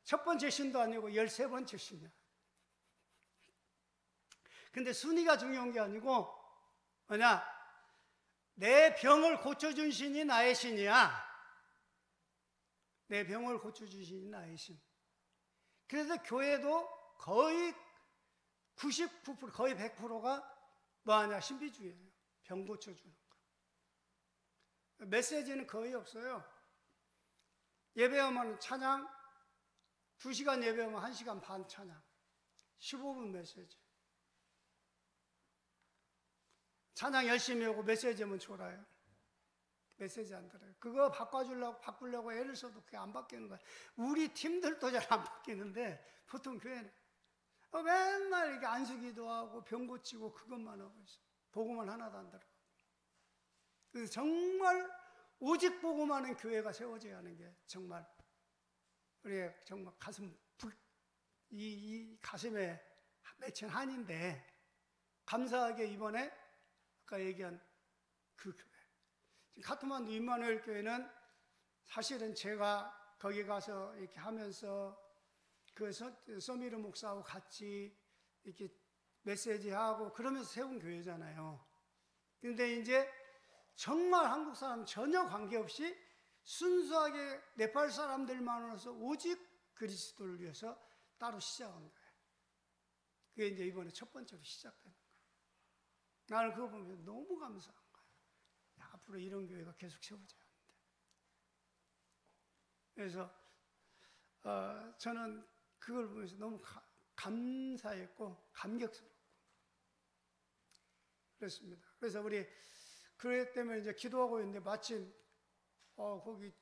B: 첫 번째 신도 아니고 13번째 신이야. 근데 순위가 중요한 게 아니고 뭐냐, 내 병을 고쳐준 신이 나의 신이야. 내 병을 고쳐준 신이 나의 신. 그래서 교회도 거의 99%, 거의 100%가 뭐하냐, 신비주의예요. 병 고쳐주는 거. 메시지는 거의 없어요. 예배하면 찬양, 2시간 예배하면 1시간 반 찬양, 15분 메시지. 찬양 열심히 하고 메시지 하면 졸아요. 메시지 안 들어요. 그거 바꾸려고 애를 써도 그게 안 바뀌는 거야. 우리 팀들도 잘 안 바뀌는데 보통 교회는 맨날 이렇게 안수기도 하고 병 고치고 그것만 하고 있어. 복음은 하나도 안 들어. 그래서 정말 오직 복음하는 교회가 세워져야 하는 게 정말 우리의 정말 이 가슴에 맺힌 한인데, 감사하게 이번에 아까 얘기한 그 교회, 카트만두 임마누엘 교회는 사실은 제가 거기 가서 이렇게 하면서 그 서미르 목사하고 같이 이렇게 메시지하고 그러면서 세운 교회잖아요. 근데 이제 정말 한국 사람 전혀 관계없이 순수하게 네팔 사람들만으로서 오직 그리스도를 위해서 따로 시작한 거예요. 그게 이제 이번에 첫 번째로 시작된 거예요. 나는 그거 보면 너무 감사한 거예요. 야, 앞으로 이런 교회가 계속 세워져야 하는데. 그래서 저는 그걸 보면서 너무 감사했고 감격스럽고 그랬습니다. 그래서 우리 그래 때문에 이제 기도하고 있는데 마침 거기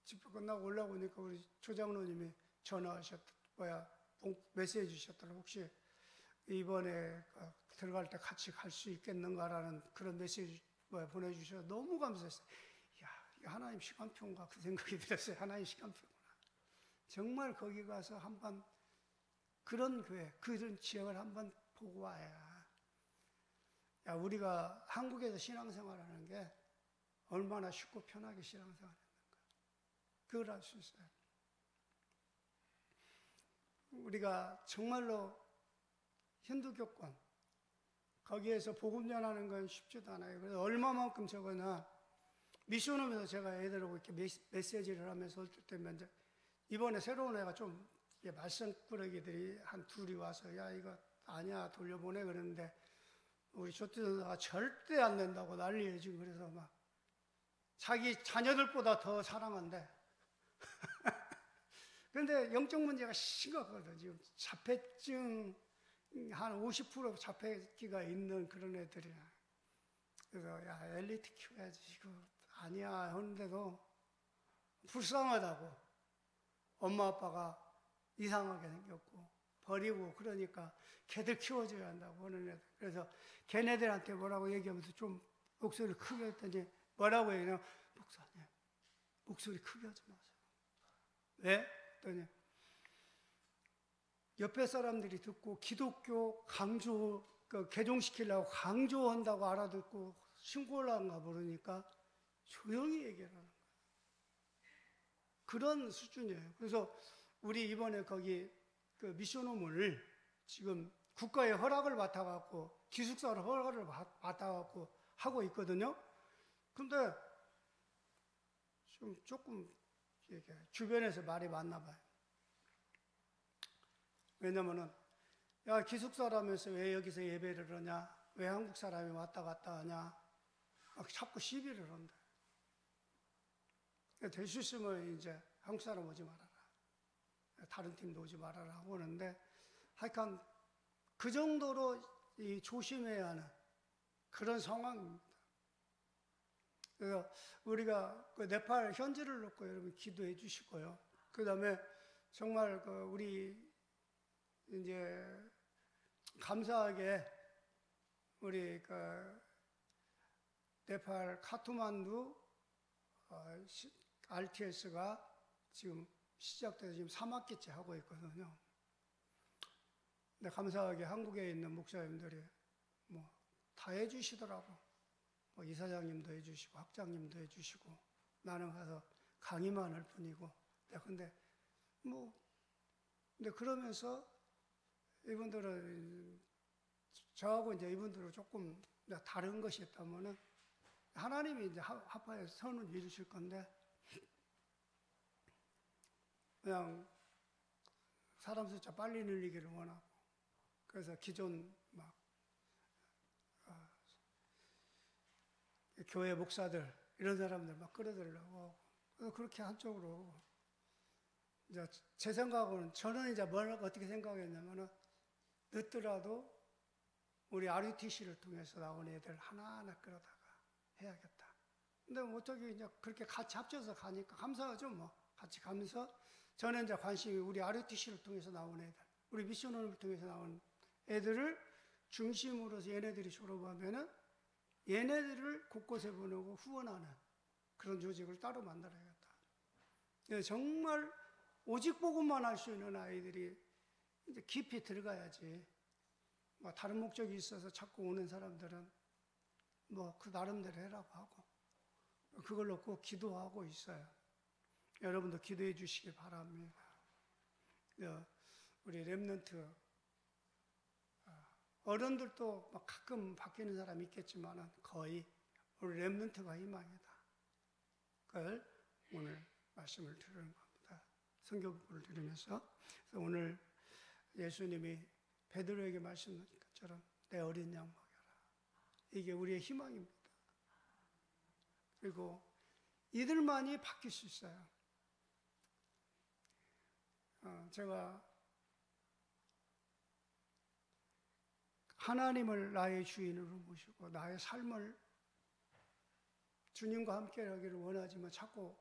B: 집회 끝나고 올라오니까 우리 조장로님이 메시지 주셨더라고요. 혹시 이번에 들어갈 때 같이 갈 수 있겠는가라는 그런 메시지 보내주셔서 너무 감사했어요. 이야, 하나님 시간표인가 그 생각이 들었어요. 하나님 시간표구나. 정말 거기 가서 한번 그런 교회, 그런 지역을 한번 보고 와야, 야, 우리가 한국에서 신앙생활하는 게 얼마나 쉽고 편하게 신앙생활했는가, 그걸 알 수 있어요. 우리가 정말로 힌두교권 거기에서 복음 전하는 건 쉽지도 않아요. 그래서 얼마만큼 저거나 미션홈에서 제가 애들하고 이렇게 메시지를 하면서 올 때면 이번에 새로운 애가 좀 말썽꾸러기들이 한 둘이 와서 야, 이거 아니야, 돌려보내 그러는데 우리 조태전사가 절대 안 된다고 난리예요 지금. 그래서 막 자기 자녀들보다 더 사랑한대. 그런데 영적 문제가 심각하거든. 지금 자폐증 한 50% 자폐기가 있는 그런 애들이야. 그래서 야 엘리트 키워야지 이거 아니야 하는데도 불쌍하다고 엄마 아빠가 이상하게 생겼고 버리고 그러니까 걔들 키워줘야 한다고 하는 애들. 그래서 걔네들한테 뭐라고 얘기하면서 좀 목소리를 크게 했더니 뭐라고 얘기하냐면 목사님 목소리 크게 하지 마세요. 왜? 했더니 옆에 사람들이 듣고 기독교 강조 개종시키려고 강조한다고 알아듣고 신고를 한가 모르니까 조용히 얘기를 하는 거예요. 그런 수준이에요. 그래서 우리 이번에 거기 그 미션홈을 지금 국가의 허락을 받아갖고 기숙사를 허락을 받아갖고 하고 있거든요. 근데 좀 조금 주변에서 말이 많나 봐요. 왜냐면은 야 기숙사라면서 왜 여기서 예배를 하냐, 왜 한국 사람이 왔다 갔다 하냐, 막 자꾸 시비를 한다. 될 수 있으면 이제 한국 사람 오지 말아라, 다른 팀도 오지 말아라 하고 하는데 하여간 그 정도로 조심해야 하는 그런 상황입니다. 그래서 우리가 그 네팔 현지를 놓고 여러분 기도해 주시고요. 그 다음에 정말 그 우리 이제 감사하게 우리 그 네팔 카트만두 RTS가 지금 시작돼서 지금 3학기째 하고 있거든요. 근데 감사하게 한국에 있는 목사님들이 뭐 다 해주시더라고. 뭐 이사장님도 해주시고 학장님도 해주시고 나는 가서 강의만 할 뿐이고. 근데 뭐 근데 그러면서 이분들은 저하고 이제 이분들은 조금 다른 것이 있다면은 하나님이 이제 합하여 선을 이루실 건데 그냥 사람 숫자 빨리 늘리기를 원하고 그래서 기존 막 교회 목사들 이런 사람들 막 끌어들이려고 그래서 그렇게 한쪽으로 이제 제 생각은 저는 이제 뭘 어떻게 생각했냐면은 늦더라도 우리 RUTC를 통해서 나온 애들 하나하나 끌어다가 해야겠다. 근데 뭐 어떻게 이제 그렇게 같이 합쳐서 가니까 감사하죠 뭐. 같이 가면서 저는 이제 관심이 우리 RUTC를 통해서 나온 애들, 우리 미션홈을 통해서 나온 애들을 중심으로서 얘네들이 졸업하면은 얘네들을 곳곳에 보내고 후원하는 그런 조직을 따로 만들어야겠다. 정말 오직 복음만 할 수 있는 아이들이 이제 깊이 들어가야지. 뭐 다른 목적이 있어서 자꾸 오는 사람들은 뭐 그 나름대로 해라고 하고 그걸로 꼭 기도하고 있어요. 여러분도 기도해 주시기 바랍니다. 우리 렘넌트 어른들도 막 가끔 바뀌는 사람이 있겠지만 거의 우리 렘넌트가 희망이다. 그걸 오늘 말씀을 드리는 겁니다. 성경 부분을 들으면서 오늘 예수님이 베드로에게 말씀하신 것처럼 내 어린 양 먹여라. 이게 우리의 희망입니다. 그리고 이들만이 바뀔 수 있어요. 제가 하나님을 나의 주인으로 모시고 나의 삶을 주님과 함께 하기를 원하지만 자꾸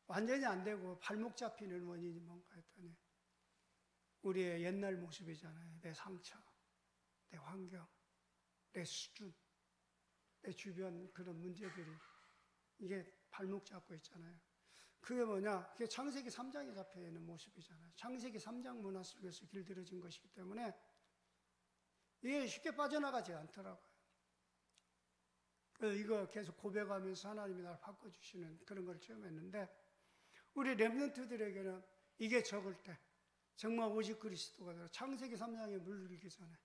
B: 완전히 안 되고 발목 잡히는 원인이 뭔가 했더니 우리의 옛날 모습이잖아요. 내 상처, 내 환경, 내 수준, 내 주변 그런 문제들이 이게 발목 잡고 있잖아요. 그게 뭐냐? 그게 창세기 3장에 잡혀 있는 모습이잖아요. 창세기 3장 문화 속에서 길들여진 것이기 때문에 이게 쉽게 빠져나가지 않더라고요. 이거 계속 고백하면서 하나님이 나를 바꿔주시는 그런 걸 체험했는데 우리 렘넌트들에게는 이게 적을 때 정말 오직 그리스도가 되라. 창세기 3장에 물들기 전에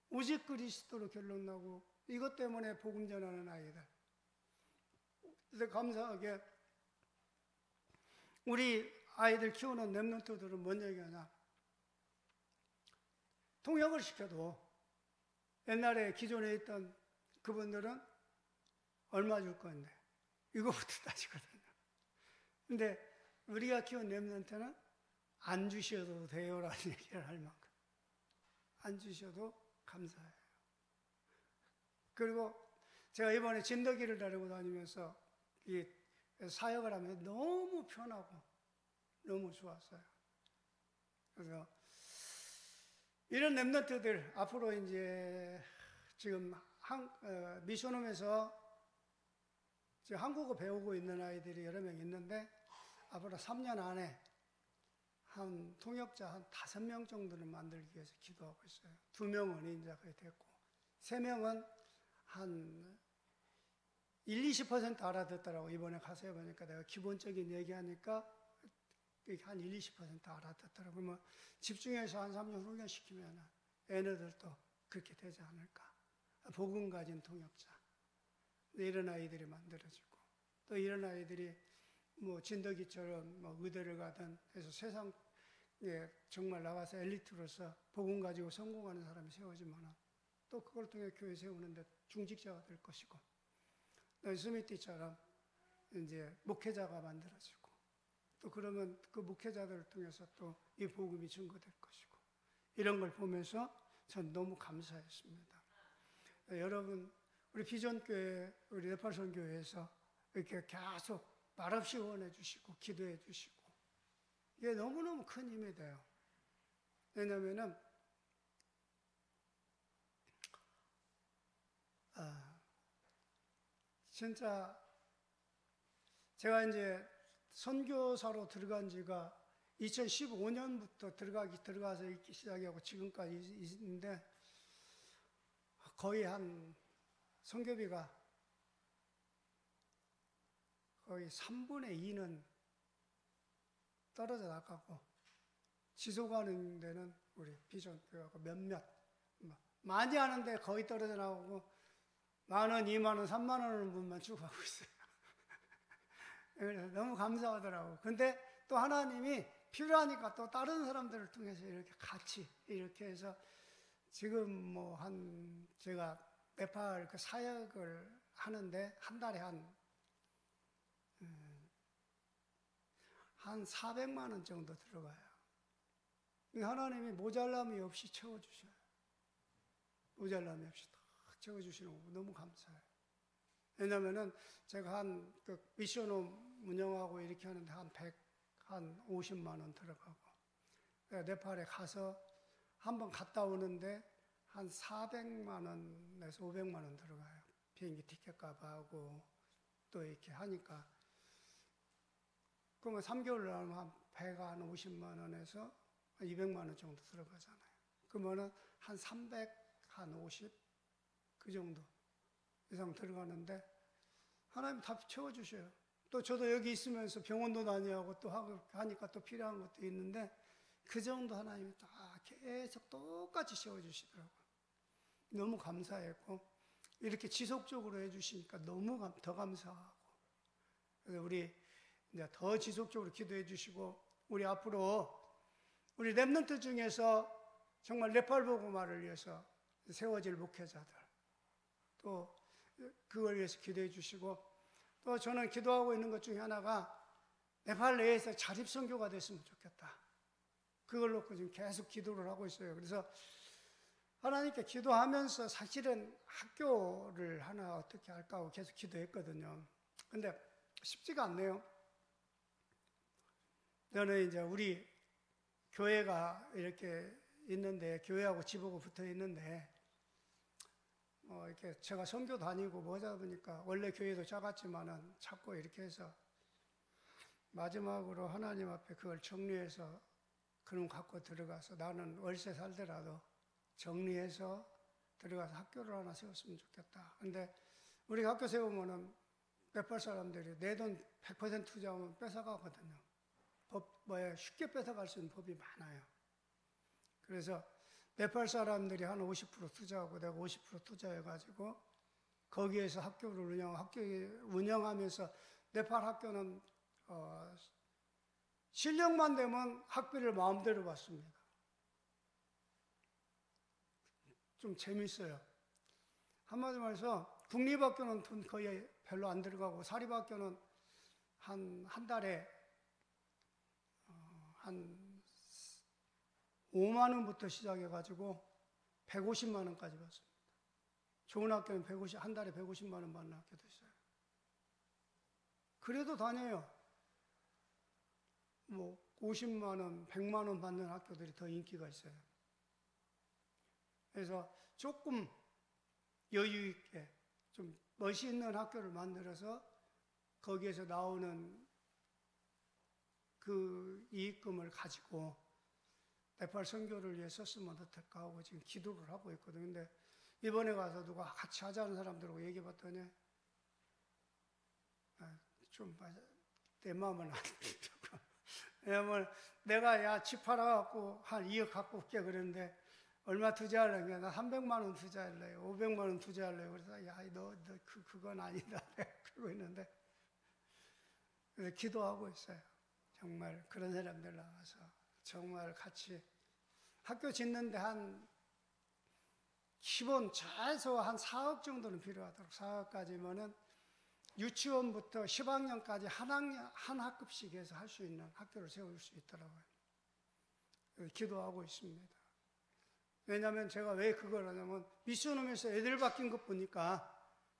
B: 오직 그리스도로 결론 나고 이것 때문에 복음 전하는 아이들. 그래서 감사하게 우리 아이들 키우는 렘넌트들은 뭔 얘기하냐? 통역을 시켜도 옛날에 기존에 있던 그분들은 얼마 줄 건데 이거부터 따지거든요. 근데 우리가 키운 렘넌트는 안 주셔도 돼요라는 얘기를 할 만큼 안 주셔도 감사해요. 그리고 제가 이번에 진더기를 데리고 다니면서 이 사역을 하면서 너무 편하고 너무 좋았어요. 그래서 이런 랩런트들 앞으로 이제 지금 미션홈에서 지금 한국어 배우고 있는 아이들이 여러 명 있는데 앞으로 3년 안에 한 통역자 한 5명 정도는 만들기 위해서 기도하고 있어요. 2명은 이제 거의 됐고 3명은 한 20% 알아듣더라고. 이번에 가서 해보니까 내가 기본적인 얘기하니까 한 20% 알아듣더라고. 그러면 집중해서 한 3년 훈련시키면 얘네들도 그렇게 되지 않을까. 복음 가진 통역자. 이런 아이들이 만들어지고 또 이런 아이들이 뭐 진덕이처럼 뭐 의대를 가든 해서 세상에 정말 나와서 엘리트로서 복음 가지고 성공하는 사람이 세워지면 또 그걸 통해 교회 세우는데 중직자가 될 것이고 스미티처럼 이제 목회자가 만들어지고 또 그러면 그 목회자들을 통해서 또 이 복음이 증거될 것이고 이런 걸 보면서 전 너무 감사했습니다. 여러분 우리 비전교회 우리 네팔선교회에서 이렇게 계속 말없이 응원해 주시고 기도해 주시고 이게 너무너무 큰 힘이 돼요. 왜냐하면은 진짜 제가 이제 선교사로 들어간 지가 2015년부터 들어가서 있기 시작하고 지금까지 있는데 거의 한 선교비가 거의 3분의 2는 떨어져 나가고 지속하는 데는 우리 비전교회가 몇몇 많이 하는데 거의 떨어져 나가고 10,000원, 20,000원, 30,000원 하는 분만 쭉 하고 있어요. 그래서 너무 감사하더라고요. 근데 또 하나님이 필요하니까 또 다른 사람들을 통해서 이렇게 같이 이렇게 해서 지금 뭐 제가 네팔 그 사역을 하는데 한 달에 한 400만 원 정도 들어가요. 하나님이 모자람이 없이 채워주셔요. 모자람이 없이 다 채워주시는 거 너무 감사해요. 왜냐면은 제가 그 미션홈 운영하고 이렇게 하는데 한 50만 원 들어가고 네팔에 가서 한번 갔다 오는데 한 400만 원에서 500만 원 들어가요. 비행기 티켓 값하고 또 이렇게 하니까 그러면 3개월 하면 한 150만 원에서 200만 원 정도 들어가잖아요. 그러면은 한 300, 한 50 그 정도 이상 들어가는데 하나님 다 채워주셔요. 또 저도 여기 있으면서 병원도 다니고 또 하니까 또 필요한 것도 있는데 그 정도 하나님이 다 계속 똑같이 채워주시더라고요. 너무 감사했고 이렇게 지속적으로 해주시니까 너무 더 감사하고 그래서 우리 이제 더 지속적으로 기도해 주시고 우리 앞으로 우리 랩런트 중에서 정말 네팔 복음화를 위해서 세워질 목회자들 또 그걸 위해서 기도해 주시고 또 저는 기도하고 있는 것 중에 하나가 네팔 내에서 자립선교가 됐으면 좋겠다. 그걸 놓고 지금 계속 기도를 하고 있어요. 그래서 하나님께 기도하면서 사실은 학교를 하나 어떻게 할까 하고 계속 기도했거든요. 근데 쉽지가 않네요. 저는 이제 우리 교회가 이렇게 있는데 교회하고 집하고 붙어 있는데 이렇게 제가 선교 다니고 뭐 하다 보니까 원래 교회도 작았지만은 자꾸 이렇게 해서 마지막으로 하나님 앞에 그걸 정리해서 그럼 갖고 들어가서 나는 월세 살더라도 정리해서 들어가서 학교를 하나 세웠으면 좋겠다. 근데 우리 학교 세우면은 네팔 사람들이 내 돈 100% 투자하면 뺏어가거든요. 쉽게 뺏어갈 수 있는 법이 많아요. 그래서 네팔 사람들이 한 50% 투자하고 내가 50% 투자해가지고 거기에서 학교를 운영하면서 네팔 학교는 실력만 되면 학비를 마음대로 받습니다. 좀 재밌어요. 한마디로 말해서 국립학교는 돈 거의 별로 안 들어가고 사립학교는 한 달에 한 5만 원부터 시작해가지고 150만 원까지 받습니다. 좋은 학교는 한 달에 150만 원 받는 학교도 있어요. 그래도 다녀요. 뭐 50만 원, 100만 원 받는 학교들이 더 인기가 있어요. 그래서 조금 여유 있게 좀 멋있는 학교를 만들어서 거기에서 나오는 그 이익금을 가지고 네팔 선교를 위해 썼으면 어떨까 하고 지금 기도를 하고 있거든요. 근데 이번에 가서 누가 같이 하자는 사람들하고 얘기해 봤더니 좀 내 마음은 안 들더라고. 왜냐면 내가 집 팔아갖고 한 2억 갖고 올게 그랬는데 얼마 투자하려면 나 300만 원 투자할래요. 500만 원 투자할래요. 그래서 너 그건 아니다. 그러고 있는데 그래서 기도하고 있어요. 정말 그런 사람들 나와서 정말 같이 학교 짓는데 한 기본 최소 한 4억 정도는 필요하도록 4억까지면은 유치원부터 10학년까지 한 학급씩 해서 할 수 있는 학교를 세울 수 있더라고요. 기도하고 있습니다. 왜냐하면 제가 왜 그걸 하냐면 미션홈에서 애들 바뀐 것 보니까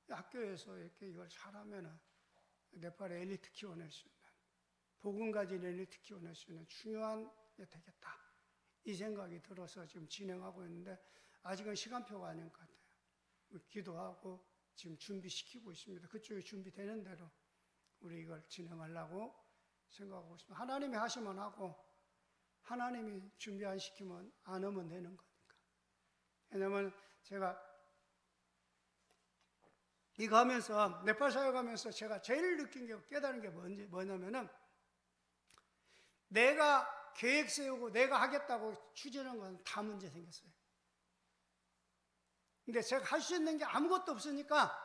B: 학교에서 이렇게 이걸 잘하면은 네팔의 엘리트 키워낼 수 있는 복음 가진 엘리트 키워낼 수 있는 중요한 게 되겠다. 이 생각이 들어서 지금 진행하고 있는데 아직은 시간표가 아닌 것 같아요. 기도하고 지금 준비시키고 있습니다. 그쪽이 준비되는 대로 우리 이걸 진행하려고 생각하고 있습니다. 하나님이 하시면 하고 하나님이 준비 안 시키면 안 하면 되는 거니까. 왜냐하면 제가 이거 하면서 네팔 사역 하면서 제가 제일 느낀 게 깨달은 게 뭐냐면은 내가 계획 세우고 내가 하겠다고 추진하는 건 다 문제 생겼어요. 근데 제가 할 수 있는 게 아무것도 없으니까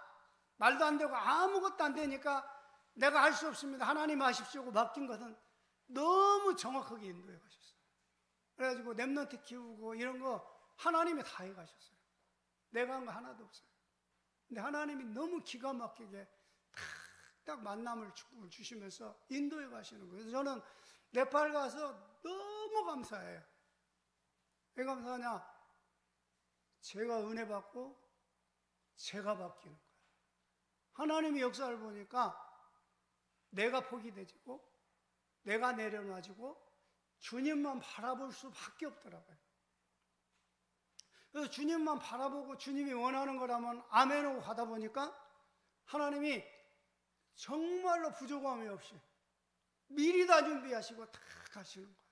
B: 말도 안 되고 아무것도 안 되니까 내가 할 수 없습니다. 하나님 하십시오. 맡긴 것은 너무 정확하게 인도해 가셨어요. 그래가지고 랩런트 키우고 이런 거 하나님이 다 해가셨어요. 내가 한 거 하나도 없어요. 근데 하나님이 너무 기가 막히게 딱 만남을 축복을 주시면서 인도해 가시는 거예요. 그래서 저는 네팔 가서 너무 감사해요. 왜 감사하냐? 제가 은혜 받고 제가 바뀌는 거예요. 하나님의 역사를 보니까 내가 포기되지고 내가 내려놔지고 주님만 바라볼 수밖에 없더라고요. 그래서 주님만 바라보고 주님이 원하는 거라면 아멘하고 가다 보니까 하나님이 정말로 부족함이 없이 미리 다 준비하시고 다 가시는 거예요.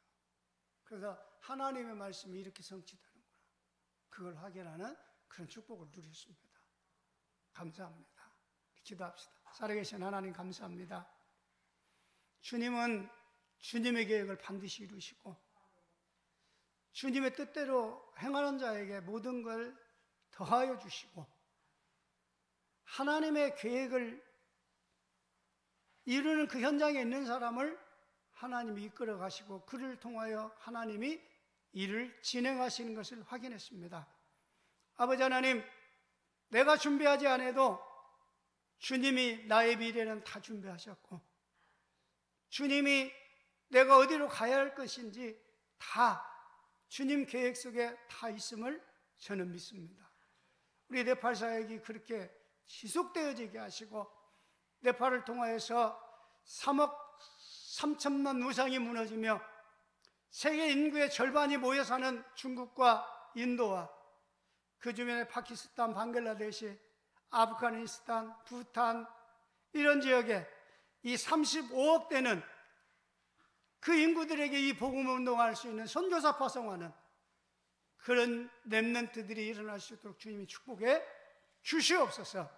B: 그래서 하나님의 말씀이 이렇게 성취되는구나. 그걸 확인하는 그런 축복을 누렸습니다. 감사합니다. 기도합시다. 살아계신 하나님 감사합니다. 주님은 주님의 계획을 반드시 이루시고 주님의 뜻대로 행하는 자에게 모든 걸 더하여 주시고 하나님의 계획을 이루는 그 현장에 있는 사람을 하나님이 이끌어 가시고 그를 통하여 하나님이 일을 진행하시는 것을 확인했습니다. 아버지 하나님, 내가 준비하지 않아도 주님이 나의 미래는 다 준비하셨고 주님이 내가 어디로 가야 할 것인지 다 주님 계획 속에 다 있음을 저는 믿습니다. 우리 네팔 사역이 그렇게 지속되어지게 하시고 네팔을 통하여서 3억 3천만 우상이 무너지며 세계 인구의 절반이 모여 사는 중국과 인도와 그 주변의 파키스탄, 방글라데시, 아프가니스탄, 부탄 이런 지역에 이 35억 대는 그 인구들에게 이 복음 운동할 수 있는 선교사 파송하는 그런 렘넌트들이 일어날 수 있도록 주님이 축복해 주시옵소서.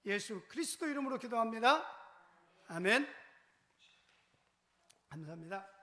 B: 예수 그리스도 이름으로 기도합니다. 아멘. 감사합니다.